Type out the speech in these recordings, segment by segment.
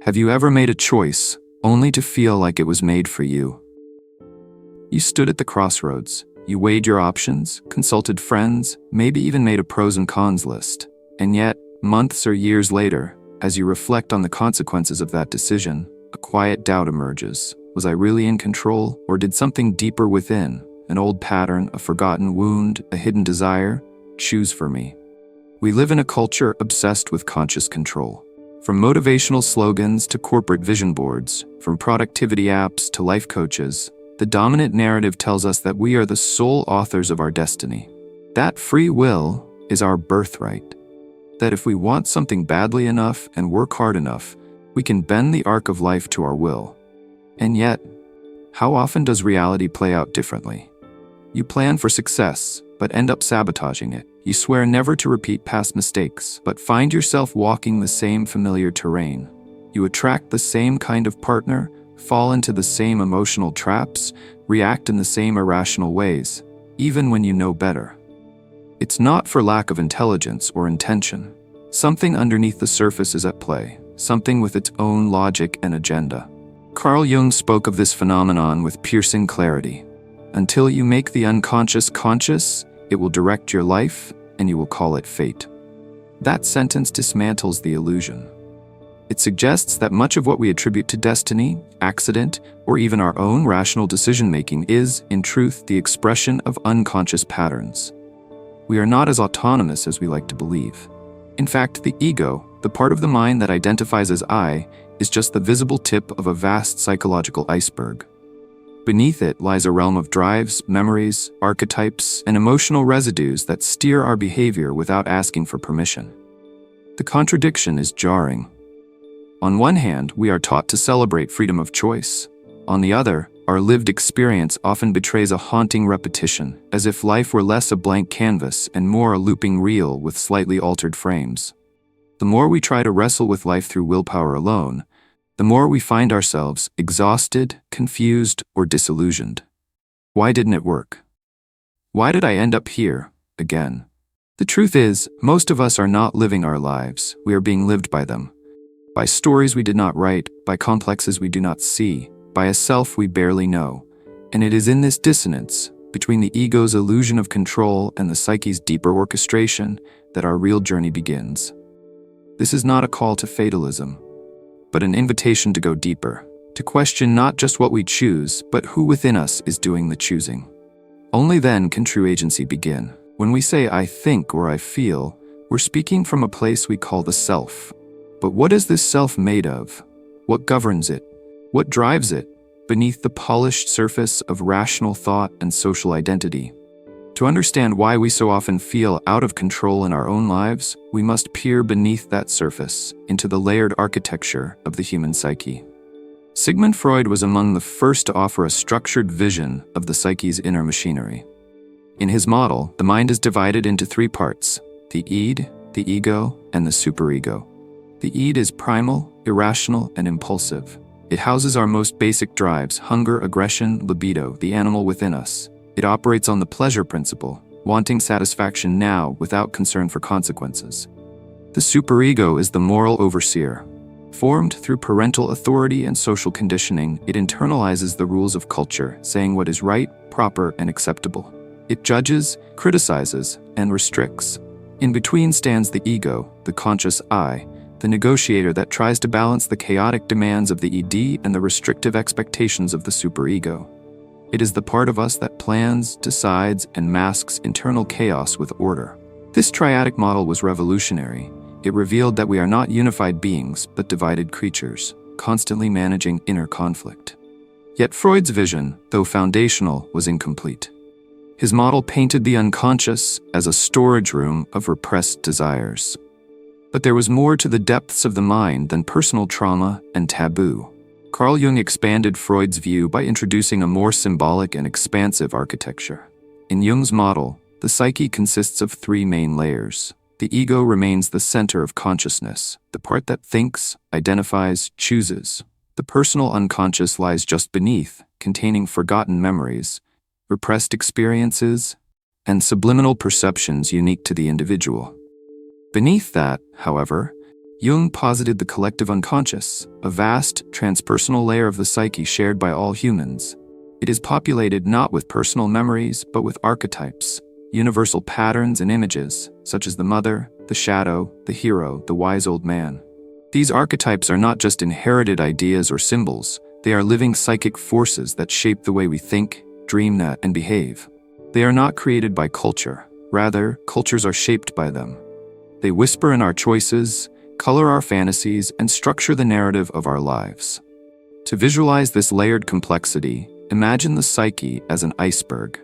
Have you ever made a choice only to feel like it was made for you? You stood at the crossroads. You weighed your options, consulted friends, maybe even made a pros and cons list. And yet, months or years later, as you reflect on the consequences of that decision, a quiet doubt emerges. Was I really in control, or did something deeper within, an old pattern, a forgotten wound, a hidden desire, choose for me? We live in a culture obsessed with conscious control. From motivational slogans to corporate vision boards, from productivity apps to life coaches, the dominant narrative tells us that we are the sole authors of our destiny. That free will is our birthright. That if we want something badly enough and work hard enough, we can bend the arc of life to our will. And yet, how often does reality play out differently? You plan for success, but end up sabotaging it. You swear never to repeat past mistakes, but find yourself walking the same familiar terrain. You attract the same kind of partner, fall into the same emotional traps, react in the same irrational ways, even when you know better. It's not for lack of intelligence or intention. Something underneath the surface is at play, something with its own logic and agenda. Carl Jung spoke of this phenomenon with piercing clarity. Until you make the unconscious conscious, it will direct your life, and you will call it fate. That sentence dismantles the illusion. It suggests that much of what we attribute to destiny, accident, or even our own rational decision-making is, in truth, the expression of unconscious patterns. We are not as autonomous as we like to believe. In fact, the ego, the part of the mind that identifies as I, is just the visible tip of a vast psychological iceberg. Beneath it lies a realm of drives, memories, archetypes, and emotional residues that steer our behavior without asking for permission. The contradiction is jarring. On one hand, we are taught to celebrate freedom of choice. On the other, our lived experience often betrays a haunting repetition, as if life were less a blank canvas and more a looping reel with slightly altered frames. The more we try to wrestle with life through willpower alone, the more we find ourselves exhausted, confused, or disillusioned. Why didn't it work? Why did I end up here, again? The truth is, most of us are not living our lives, we are being lived by them. By stories we did not write, by complexes we do not see, by a self we barely know. And it is in this dissonance, between the ego's illusion of control and the psyche's deeper orchestration, that our real journey begins. This is not a call to fatalism, but an invitation to go deeper, to question not just what we choose, but who within us is doing the choosing. Only then can true agency begin. When we say I think or I feel, we're speaking from a place we call the self. But what is this self made of? What governs it? What drives it beneath the polished surface of rational thought and social identity? To understand why we so often feel out of control in our own lives, we must peer beneath that surface, into the layered architecture of the human psyche. Sigmund Freud was among the first to offer a structured vision of the psyche's inner machinery. In his model, the mind is divided into three parts: the id, the ego, and the superego. The id is primal, irrational, and impulsive. It houses our most basic drives: hunger, aggression, libido, the animal within us. It operates on the pleasure principle, wanting satisfaction now without concern for consequences. The superego is the moral overseer. Formed through parental authority and social conditioning, it internalizes the rules of culture, saying what is right, proper, and acceptable. It judges, criticizes, and restricts. In between stands the ego, the conscious I, the negotiator that tries to balance the chaotic demands of the id and the restrictive expectations of the superego. It is the part of us that plans, decides, and masks internal chaos with order. This triadic model was revolutionary. It revealed that we are not unified beings, but divided creatures, constantly managing inner conflict. Yet Freud's vision, though foundational, was incomplete. His model painted the unconscious as a storage room of repressed desires. But there was more to the depths of the mind than personal trauma and taboo. Carl Jung expanded Freud's view by introducing a more symbolic and expansive architecture. In Jung's model, the psyche consists of three main layers. The ego remains the center of consciousness, the part that thinks, identifies, chooses. The personal unconscious lies just beneath, containing forgotten memories, repressed experiences, and subliminal perceptions unique to the individual. Beneath that, however, Jung posited the collective unconscious, a vast, transpersonal layer of the psyche shared by all humans. It is populated not with personal memories, but with archetypes, universal patterns and images, such as the mother, the shadow, the hero, the wise old man. These archetypes are not just inherited ideas or symbols, they are living psychic forces that shape the way we think, dream, and behave. They are not created by culture, rather, cultures are shaped by them. They whisper in our choices, color our fantasies, and structure the narrative of our lives. To visualize this layered complexity, imagine the psyche as an iceberg.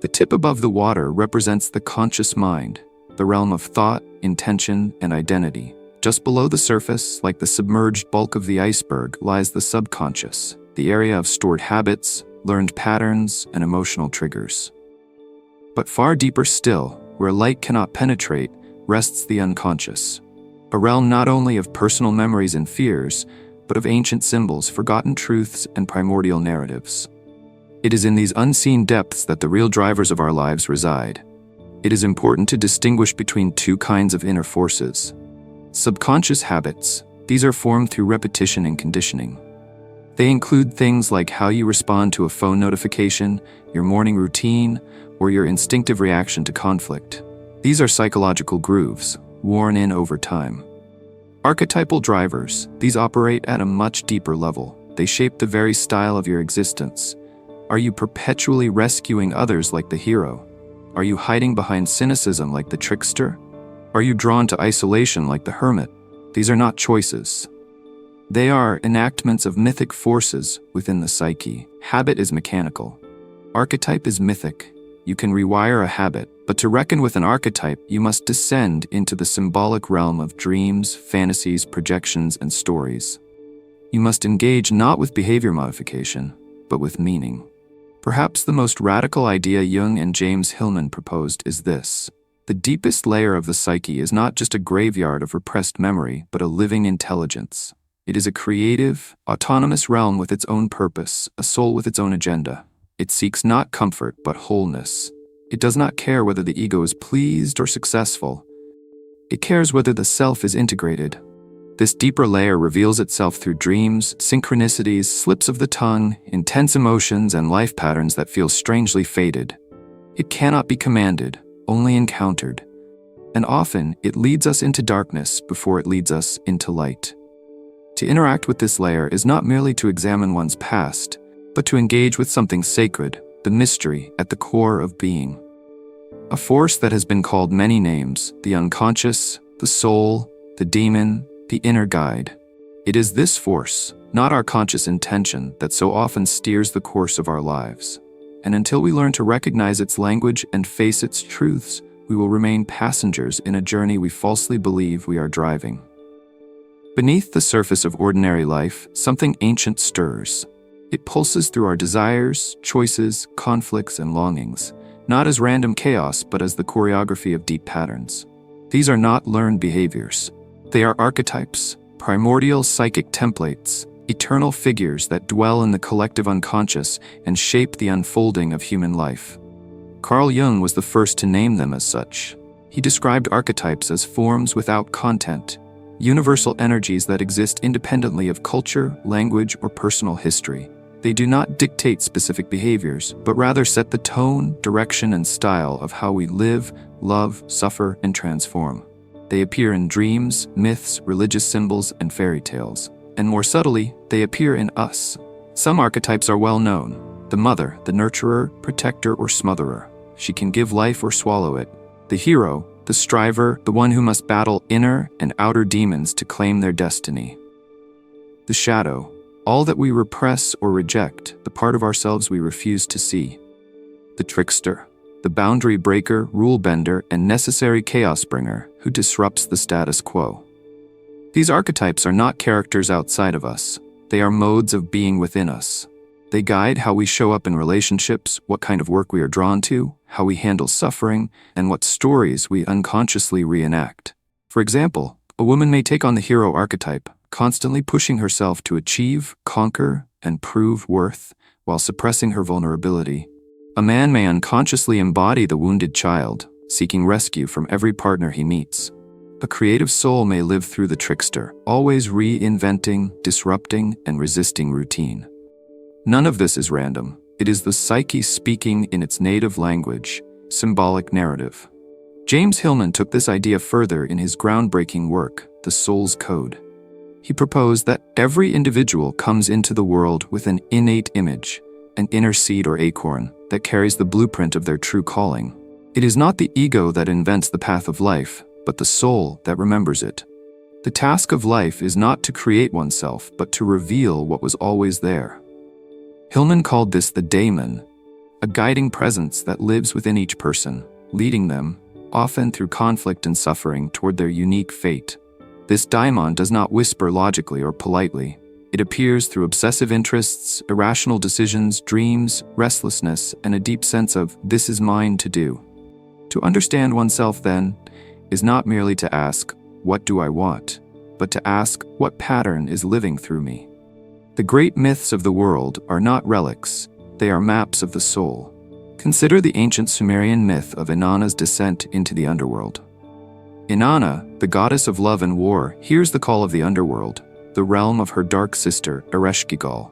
The tip above the water represents the conscious mind, the realm of thought, intention, and identity. Just below the surface, like the submerged bulk of the iceberg, lies the subconscious, the area of stored habits, learned patterns, and emotional triggers. But far deeper still, where light cannot penetrate, rests the unconscious, a realm not only of personal memories and fears, but of ancient symbols, forgotten truths, and primordial narratives. It is in these unseen depths that the real drivers of our lives reside. It is important to distinguish between two kinds of inner forces. Subconscious habits, these are formed through repetition and conditioning. They include things like how you respond to a phone notification, your morning routine, or your instinctive reaction to conflict. These are psychological grooves, worn in over time. Archetypal drivers, these operate at a much deeper level. They shape the very style of your existence. Are you perpetually rescuing others like the hero? Are you hiding behind cynicism like the trickster? Are you drawn to isolation like the hermit? These are not choices. They are enactments of mythic forces within the psyche. Habit is mechanical. Archetype is mythic. You can rewire a habit, but to reckon with an archetype, you must descend into the symbolic realm of dreams, fantasies, projections, and stories. You must engage not with behavior modification, but with meaning. Perhaps the most radical idea Jung and James Hillman proposed is this: the deepest layer of the psyche is not just a graveyard of repressed memory, but a living intelligence. It is a creative, autonomous realm with its own purpose, a soul with its own agenda. It seeks not comfort, but wholeness. It does not care whether the ego is pleased or successful. It cares whether the self is integrated. This deeper layer reveals itself through dreams, synchronicities, slips of the tongue, intense emotions, and life patterns that feel strangely fated. It cannot be commanded, only encountered. And often, it leads us into darkness before it leads us into light. To interact with this layer is not merely to examine one's past, but to engage with something sacred, the mystery at the core of being. A force that has been called many names, the unconscious, the soul, the demon, the inner guide. It is this force, not our conscious intention, that so often steers the course of our lives. And until we learn to recognize its language and face its truths, we will remain passengers in a journey we falsely believe we are driving. Beneath the surface of ordinary life, something ancient stirs. It pulses through our desires, choices, conflicts, and longings, not as random chaos, but as the choreography of deep patterns. These are not learned behaviors. They are archetypes, primordial psychic templates, eternal figures that dwell in the collective unconscious and shape the unfolding of human life. Carl Jung was the first to name them as such. He described archetypes as forms without content, universal energies that exist independently of culture, language, or personal history. They do not dictate specific behaviors, but rather set the tone, direction, and style of how we live, love, suffer, and transform. They appear in dreams, myths, religious symbols, and fairy tales. And more subtly, they appear in us. Some archetypes are well known. The mother, the nurturer, protector, or smotherer. She can give life or swallow it. The hero, the striver, the one who must battle inner and outer demons to claim their destiny. The shadow, all that we repress or reject, the part of ourselves we refuse to see. The trickster, the boundary breaker, rule bender, and necessary chaos bringer who disrupts the status quo. These archetypes are not characters outside of us. They are modes of being within us. They guide how we show up in relationships, what kind of work we are drawn to, how we handle suffering, and what stories we unconsciously reenact. For example, a woman may take on the hero archetype, constantly pushing herself to achieve, conquer, and prove worth, while suppressing her vulnerability. A man may unconsciously embody the wounded child, seeking rescue from every partner he meets. A creative soul may live through the trickster, always reinventing, disrupting, and resisting routine. None of this is random. It is the psyche speaking in its native language, symbolic narrative. James Hillman took this idea further in his groundbreaking work, The Soul's Code. He proposed that every individual comes into the world with an innate image, an inner seed or acorn that carries the blueprint of their true calling. It is not the ego that invents the path of life, but the soul that remembers it. The task of life is not to create oneself, but to reveal what was always there. Hillman called this the daemon, a guiding presence that lives within each person, leading them, often through conflict and suffering, toward their unique fate. This daimon does not whisper logically or politely. It appears through obsessive interests, irrational decisions, dreams, restlessness, and a deep sense of, "This is mine to do." To understand oneself, then, is not merely to ask, "What do I want?" but to ask, "What pattern is living through me?" The great myths of the world are not relics, they are maps of the soul. Consider the ancient Sumerian myth of Inanna's descent into the underworld. Inanna, the goddess of love and war, hears the call of the underworld, the realm of her dark sister, Ereshkigal.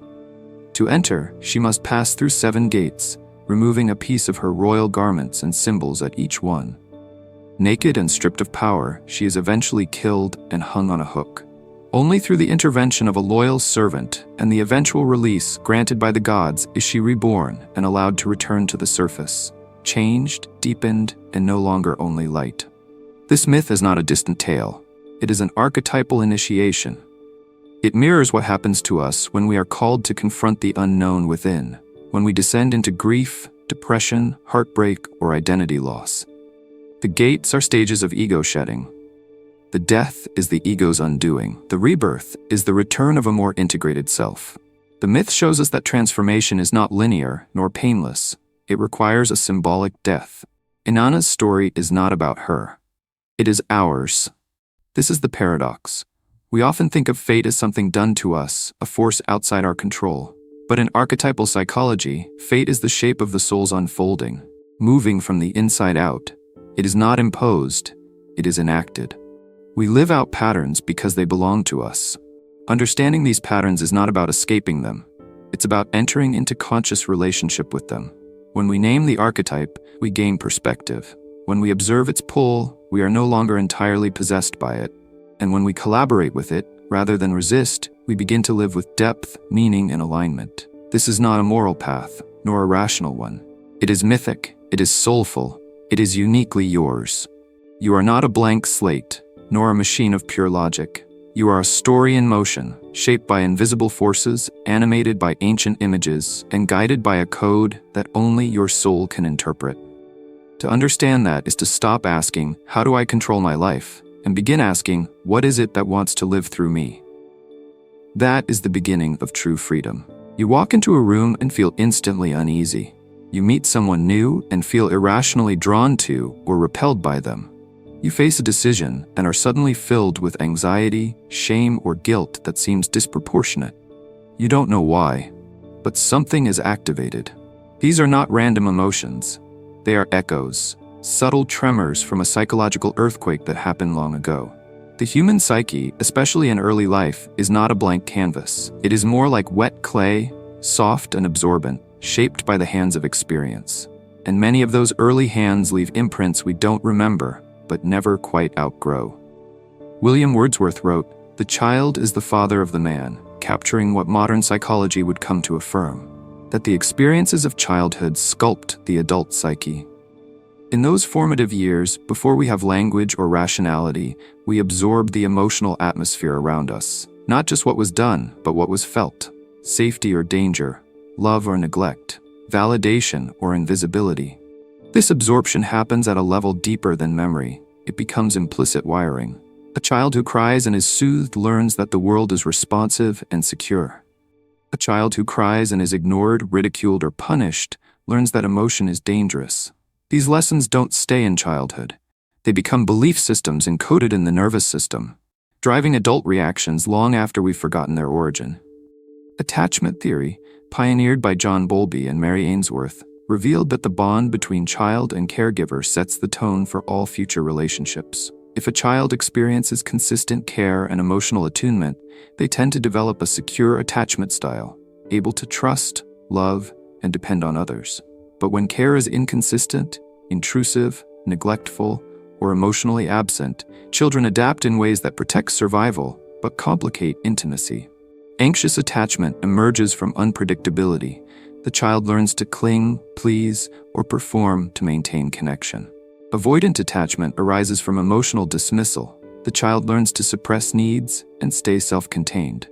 To enter, she must pass through 7 gates, removing a piece of her royal garments and symbols at each one. Naked and stripped of power, she is eventually killed and hung on a hook. Only through the intervention of a loyal servant and the eventual release granted by the gods is she reborn and allowed to return to the surface, changed, deepened, and no longer only light. This myth is not a distant tale. It is an archetypal initiation. It mirrors what happens to us when we are called to confront the unknown within, when we descend into grief, depression, heartbreak, or identity loss. The gates are stages of ego shedding. The death is the ego's undoing. The rebirth is the return of a more integrated self. The myth shows us that transformation is not linear nor painless. It requires a symbolic death. Inanna's story is not about her. It is ours. This is the paradox. We often think of fate as something done to us, a force outside our control. But in archetypal psychology, fate is the shape of the soul's unfolding, moving from the inside out. It is not imposed, it is enacted. We live out patterns because they belong to us. Understanding these patterns is not about escaping them. It's about entering into conscious relationship with them. When we name the archetype, we gain perspective. When we observe its pull, we are no longer entirely possessed by it. And when we collaborate with it, rather than resist, we begin to live with depth, meaning, and alignment. This is not a moral path, nor a rational one. It is mythic, it is soulful, it is uniquely yours. You are not a blank slate, nor a machine of pure logic. You are a story in motion, shaped by invisible forces, animated by ancient images, and guided by a code that only your soul can interpret. To understand that is to stop asking, "How do I control my life?" and begin asking, "What is it that wants to live through me?" That is the beginning of true freedom. You walk into a room and feel instantly uneasy. You meet someone new and feel irrationally drawn to or repelled by them. You face a decision and are suddenly filled with anxiety, shame, or guilt that seems disproportionate. You don't know why, but something is activated. These are not random emotions. They are echoes, subtle tremors from a psychological earthquake that happened long ago. The human psyche, especially in early life, is not a blank canvas. It is more like wet clay, soft and absorbent, shaped by the hands of experience. And many of those early hands leave imprints we don't remember, but never quite outgrow. William Wordsworth wrote, "The child is the father of the man," capturing what modern psychology would come to affirm, that the experiences of childhood sculpt the adult psyche. In those formative years, before we have language or rationality, we absorb the emotional atmosphere around us. Not just what was done, but what was felt. Safety or danger, love or neglect, validation or invisibility. This absorption happens at a level deeper than memory. It becomes implicit wiring. A child who cries and is soothed learns that the world is responsive and secure. A child who cries and is ignored, ridiculed, or punished learns that emotion is dangerous. These lessons don't stay in childhood. They become belief systems encoded in the nervous system, driving adult reactions long after we've forgotten their origin. Attachment theory, pioneered by John Bowlby and Mary Ainsworth, revealed that the bond between child and caregiver sets the tone for all future relationships. If a child experiences consistent care and emotional attunement, they tend to develop a secure attachment style, able to trust, love, and depend on others. But when care is inconsistent, intrusive, neglectful, or emotionally absent, children adapt in ways that protect survival but complicate intimacy. Anxious attachment emerges from unpredictability. The child learns to cling, please, or perform to maintain connection. Avoidant attachment arises from emotional dismissal. The child learns to suppress needs and stay self-contained.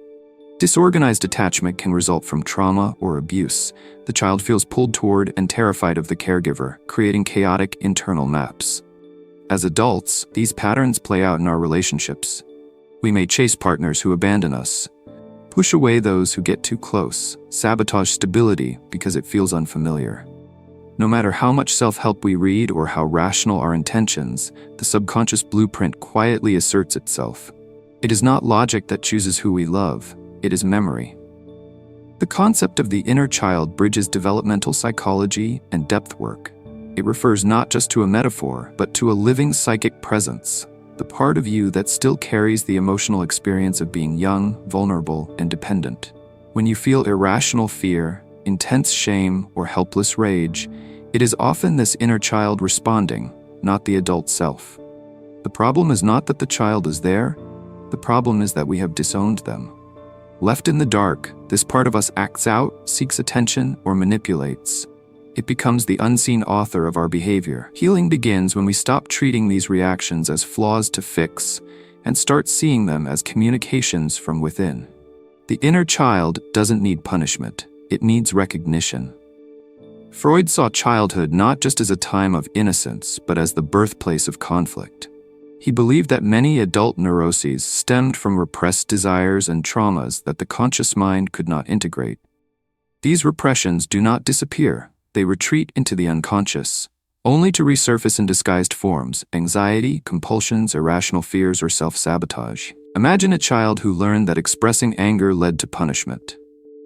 Disorganized attachment can result from trauma or abuse. The child feels pulled toward and terrified of the caregiver, creating chaotic internal maps. As adults, these patterns play out in our relationships. We may chase partners who abandon us, push away those who get too close, sabotage stability because it feels unfamiliar. No matter how much self-help we read or how rational our intentions, the subconscious blueprint quietly asserts itself. It is not logic that chooses who we love, it is memory. The concept of the inner child bridges developmental psychology and depth work. It refers not just to a metaphor, but to a living psychic presence, the part of you that still carries the emotional experience of being young, vulnerable, and dependent. When you feel irrational fear, intense shame, or helpless rage, it is often this inner child responding, not the adult self. The problem is not that the child is there, the problem is that we have disowned them. Left in the dark, this part of us acts out, seeks attention, or manipulates. It becomes the unseen author of our behavior. Healing begins when we stop treating these reactions as flaws to fix and start seeing them as communications from within. The inner child doesn't need punishment, it needs recognition. Freud saw childhood not just as a time of innocence, but as the birthplace of conflict. He believed that many adult neuroses stemmed from repressed desires and traumas that the conscious mind could not integrate. These repressions do not disappear. They retreat into the unconscious, only to resurface in disguised forms: anxiety, compulsions, irrational fears, or self-sabotage. Imagine a child who learned that expressing anger led to punishment.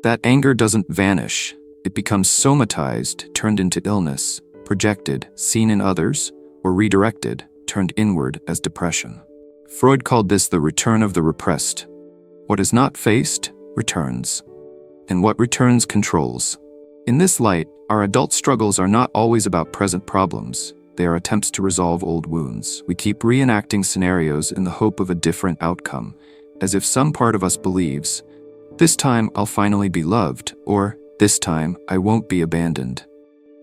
That anger doesn't vanish. It becomes somatized, turned into illness, projected, seen in others, or redirected, turned inward as depression. Freud called this the return of the repressed. What is not faced, returns. And what returns controls. In this light, our adult struggles are not always about present problems. They are attempts to resolve old wounds. We keep reenacting scenarios in the hope of a different outcome, as if some part of us believes, this time I'll finally be loved, or this time I won't be abandoned.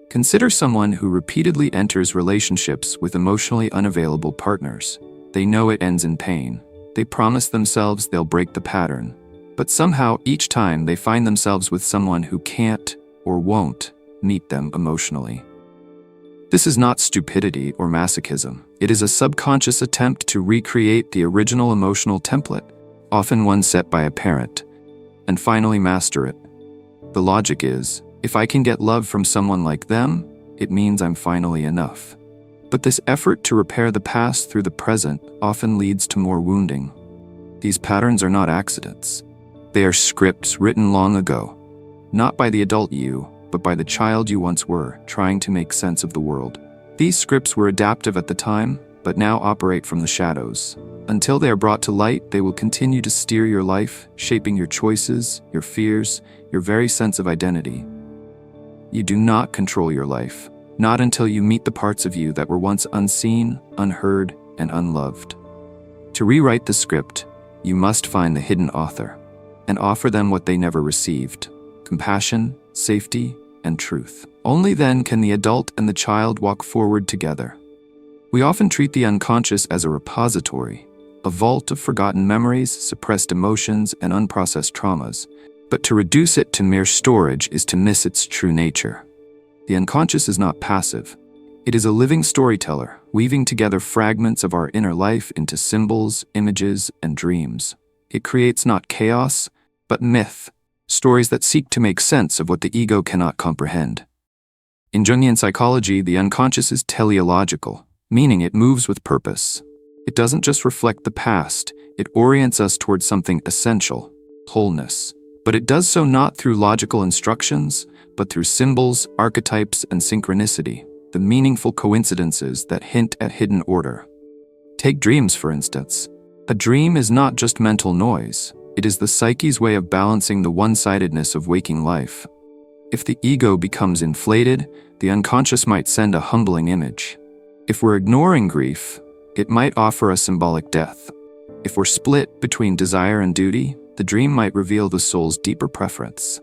Consider someone who repeatedly enters relationships with emotionally unavailable partners. They know it ends in pain. They promise themselves they'll break the pattern, but somehow each time they find themselves with someone who can't or won't meet them emotionally. This is not stupidity or masochism. It is a subconscious attempt to recreate the original emotional template, often one set by a parent, and finally master it. The logic is, if I can get love from someone like them, it means I'm finally enough. But this effort to repair the past through the present often leads to more wounding. These patterns are not accidents. They are scripts written long ago, not by the adult you, but by the child you once were, trying to make sense of the world. These scripts were adaptive at the time, but now operate from the shadows. Until they are brought to light, they will continue to steer your life, shaping your choices, your fears, your very sense of identity. You do not control your life, not until you meet the parts of you that were once unseen, unheard, and unloved. To rewrite the script, you must find the hidden author and offer them what they never received: compassion, safety, and truth. Only then can the adult and the child walk forward together. We often treat the unconscious as a repository, a vault of forgotten memories, suppressed emotions, and unprocessed traumas. But to reduce it to mere storage is to miss its true nature. The unconscious is not passive. It is a living storyteller, weaving together fragments of our inner life into symbols, images, and dreams. It creates not chaos, but myth, stories that seek to make sense of what the ego cannot comprehend. In Jungian psychology, the unconscious is teleological, meaning it moves with purpose. It doesn't just reflect the past, it orients us towards something essential: wholeness. But it does so not through logical instructions, but through symbols, archetypes, and synchronicity, the meaningful coincidences that hint at hidden order. Take dreams, for instance. A dream is not just mental noise. It is the psyche's way of balancing the one-sidedness of waking life. If the ego becomes inflated, the unconscious might send a humbling image. If we're ignoring grief, it might offer a symbolic death. If we're split between desire and duty, the dream might reveal the soul's deeper preference.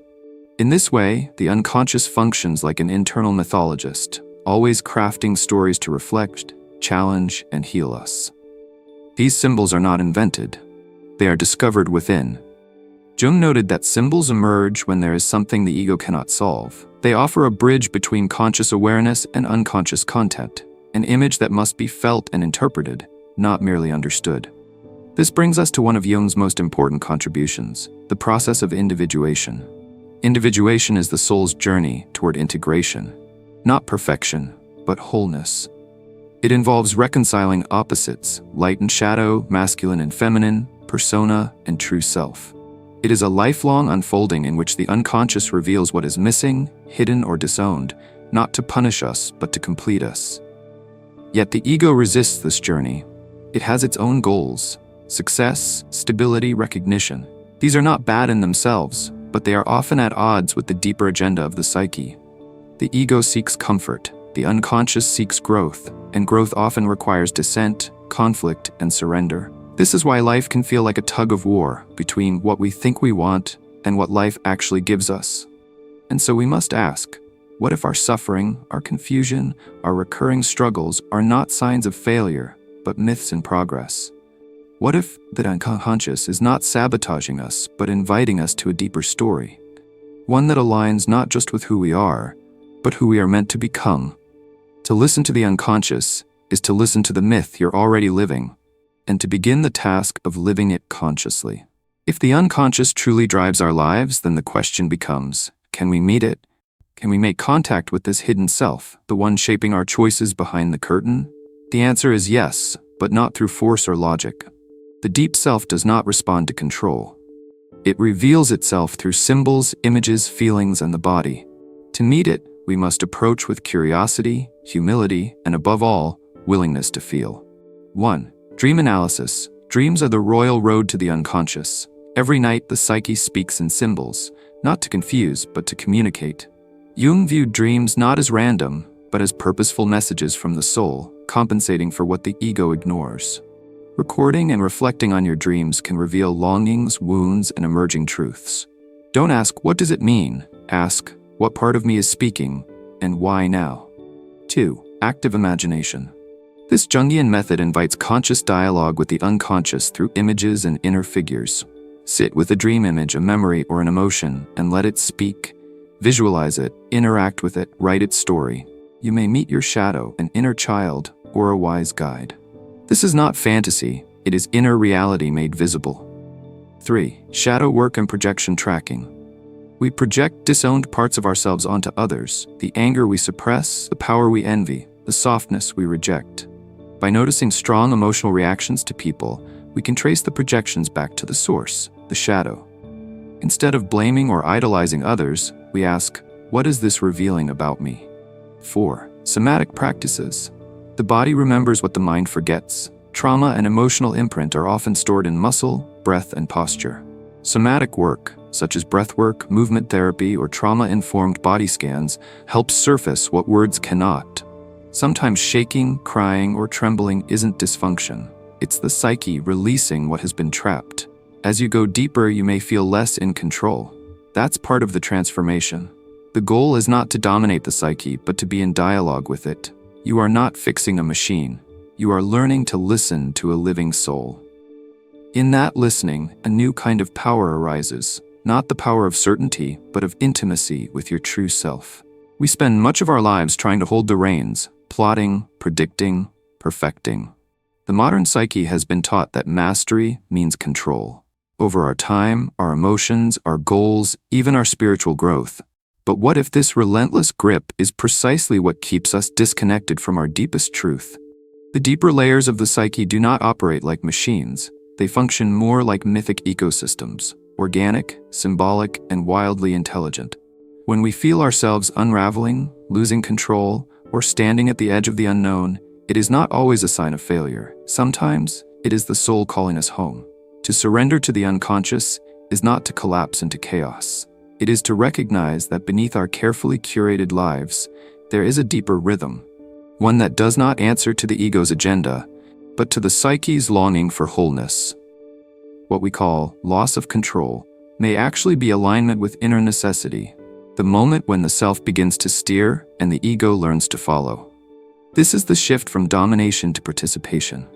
In this way, the unconscious functions like an internal mythologist, always crafting stories to reflect, challenge, and heal us. These symbols are not invented. They are discovered within. Jung noted that symbols emerge when there is something the ego cannot solve. They offer a bridge between conscious awareness and unconscious content, an image that must be felt and interpreted, not merely understood. This brings us to one of Jung's most important contributions, the process of individuation. Individuation is the soul's journey toward integration, not perfection, but wholeness. It involves reconciling opposites, light and shadow, masculine and feminine, persona and true self. It is a lifelong unfolding in which the unconscious reveals what is missing, hidden, or disowned, not to punish us, but to complete us. Yet the ego resists this journey. It has its own goals: success, stability, recognition. These are not bad in themselves, but they are often at odds with the deeper agenda of the psyche. The ego seeks comfort, the unconscious seeks growth, and growth often requires dissent, conflict, and surrender. This is why life can feel like a tug of war between what we think we want and what life actually gives us. And so we must ask, what if our suffering, our confusion, our recurring struggles are not signs of failure, but myths in progress? What if the unconscious is not sabotaging us, but inviting us to a deeper story? One that aligns not just with who we are, but who we are meant to become. To listen to the unconscious is to listen to the myth you're already living, and to begin the task of living it consciously. If the unconscious truly drives our lives, then the question becomes, can we meet it? Can we make contact with this hidden self, the one shaping our choices behind the curtain? The answer is yes, but not through force or logic. The deep self does not respond to control. It reveals itself through symbols, images, feelings, and the body. To meet it, we must approach with curiosity, humility, and above all, willingness to feel. 1. Dream analysis. Dreams are the royal road to the unconscious. Every night, the psyche speaks in symbols, not to confuse, but to communicate. Jung viewed dreams not as random, but as purposeful messages from the soul, compensating for what the ego ignores. Recording and reflecting on your dreams can reveal longings, wounds, and emerging truths. Don't ask, what does it mean? Ask, what part of me is speaking, and why now? 2. Active imagination. This Jungian method invites conscious dialogue with the unconscious through images and inner figures. Sit with a dream image, a memory, or an emotion, and let it speak. Visualize it, interact with it, write its story. You may meet your shadow, an inner child, or a wise guide. This is not fantasy, it is inner reality made visible. 3. Shadow work and projection tracking. We project disowned parts of ourselves onto others, the anger we suppress, the power we envy, the softness we reject. By noticing strong emotional reactions to people, we can trace the projections back to the source, the shadow. Instead of blaming or idolizing others, we ask, what is this revealing about me? 4. Somatic practices. The body remembers what the mind forgets. Trauma and emotional imprint are often stored in muscle, breath, and posture. Somatic work, such as breath work, movement therapy, or trauma-informed body scans, helps surface what words cannot. Sometimes shaking, crying, or trembling isn't dysfunction. It's the psyche releasing what has been trapped. As you go deeper, you may feel less in control. That's part of the transformation. The goal is not to dominate the psyche, but to be in dialogue with it. You are not fixing a machine. You are learning to listen to a living soul. In that listening, a new kind of power arises. Not the power of certainty, but of intimacy with your true self. We spend much of our lives trying to hold the reins, plotting, predicting, perfecting. The modern psyche has been taught that mastery means control over our time, our emotions, our goals, even our spiritual growth. But what if this relentless grip is precisely what keeps us disconnected from our deepest truth? The deeper layers of the psyche do not operate like machines. They function more like mythic ecosystems, organic, symbolic, and wildly intelligent. When we feel ourselves unraveling, losing control, or standing at the edge of the unknown, It is not always a sign of failure. Sometimes, it is the soul calling us home. To surrender to the unconscious is not to collapse into chaos. It is to recognize that beneath our carefully curated lives, there is a deeper rhythm, one that does not answer to the ego's agenda, but to the psyche's longing for wholeness. What we call loss of control may actually be alignment with inner necessity, the moment when the self begins to steer and the ego learns to follow. This is the shift from domination to participation.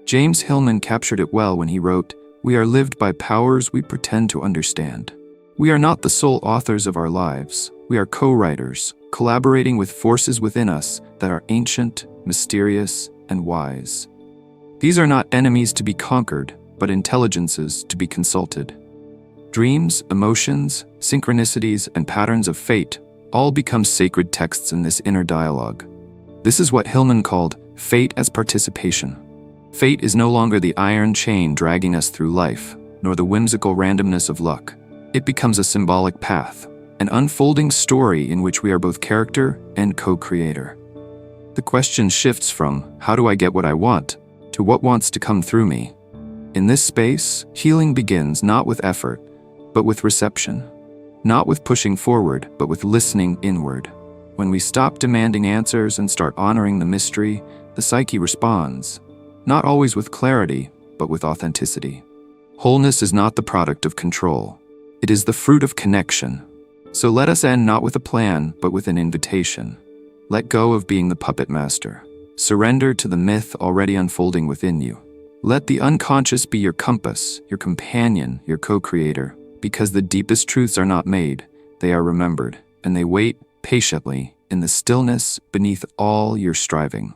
James Hillman captured it well when he wrote, "We are lived by powers we pretend to understand. We are not the sole authors of our lives. We are co-writers, collaborating with forces within us that are ancient, mysterious, and wise. These are not enemies to be conquered, but intelligences to be consulted." Dreams, emotions, synchronicities, and patterns of fate all become sacred texts in this inner dialogue. This is what Hillman called fate as participation. Fate is no longer the iron chain dragging us through life, nor the whimsical randomness of luck. It becomes a symbolic path, an unfolding story in which we are both character and co-creator. The question shifts from, how do I get what I want, to what wants to come through me? In this space, healing begins not with effort, but with reception. Not with pushing forward, but with listening inward. When we stop demanding answers and start honoring the mystery, the psyche responds, not always with clarity, but with authenticity. Wholeness is not the product of control. It is the fruit of connection. So let us end not with a plan, but with an invitation. Let go of being the puppet master. Surrender to the myth already unfolding within you. Let the unconscious be your compass, your companion, your co-creator, because the deepest truths are not made, they are remembered, and they wait patiently in the stillness beneath all your striving.